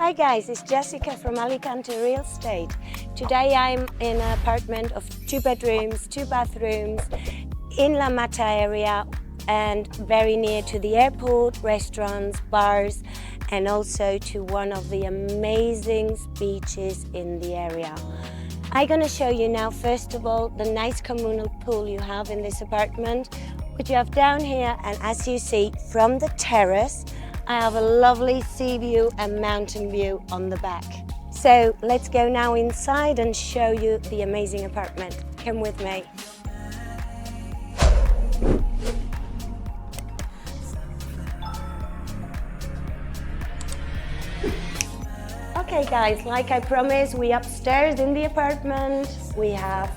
Hi guys, it's Jessica from Alicante Real Estate. Today I'm in an apartment of 2 bedrooms, 2 bathrooms in La Mata area and very near to the airport, restaurants, bars and also to one of the amazing beaches in the area. I'm going to show you now first of all the nice communal pool you have in this apartment, which you have down here, and as you see from the terrace I have a lovely sea view and mountain view on the back. So let's go now inside and show you the amazing apartment. Come with me. Okay guys, like I promised, we upstairs in the apartment. We have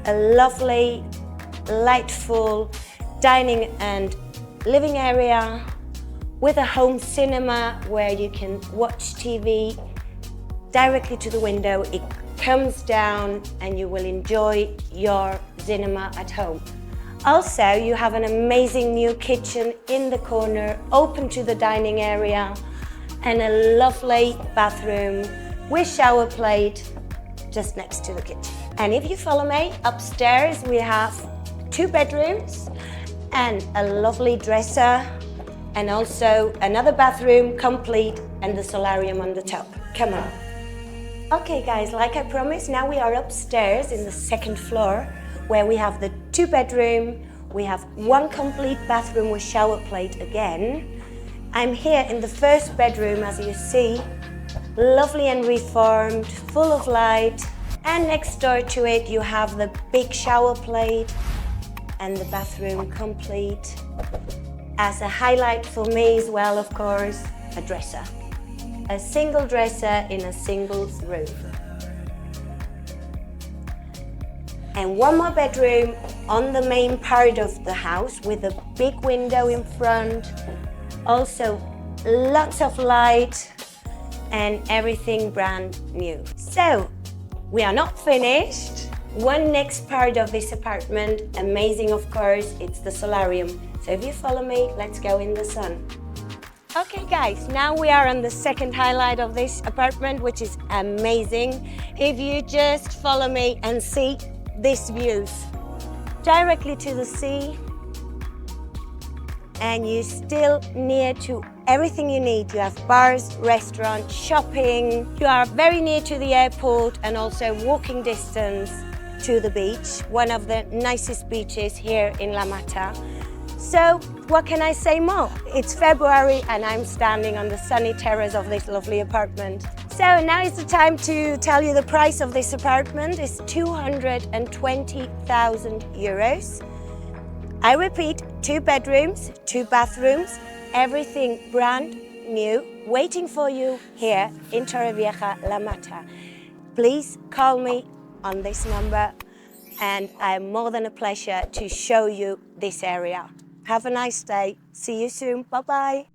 a lovely, lightful dining and living area with a home cinema where you can watch TV directly to the window. It comes down and you will enjoy your cinema at home. Also, you have an amazing new kitchen in the corner, open to the dining area, and a lovely bathroom with shower plate just next to the kitchen. And if you follow me, upstairs we have 2 bedrooms and a lovely dresser, and also another bathroom complete and the solarium on the top. Come on. Okay guys, like I promised, now we are upstairs in the 2nd floor where we have the 2 bedroom, we have 1 complete bathroom with shower plate again. I'm here in the 1st bedroom, as you see, lovely and reformed, full of light, and next door to it you have the big shower plate and the bathroom complete. As a highlight for me as well, of course, a dresser. A single dresser in a single room. And 1 more bedroom on the main part of the house with a big window in front. Also lots of light and everything brand new. So we are not finished. One next part of this apartment, amazing of course, it's the solarium. So if you follow me, let's go in the sun. Okay guys, now we are on the 2nd highlight of this apartment, which is amazing. If you just follow me and see these views directly to the sea, and you're still near to everything you need. You have bars, restaurants, shopping. You are very near to the airport and also walking distance to the beach, one of the nicest beaches here in La Mata. So what can I say more? It's February and I'm standing on the sunny terrace of this lovely apartment. So now is the time to tell you the price of this apartment is 220,000 euros. I repeat, 2 bedrooms, 2 bathrooms, everything brand new, waiting for you here in Torrevieja, La Mata. Please call me on this number and I'm more than a pleasure to show you this area. Have a nice day. See you soon. Bye-bye.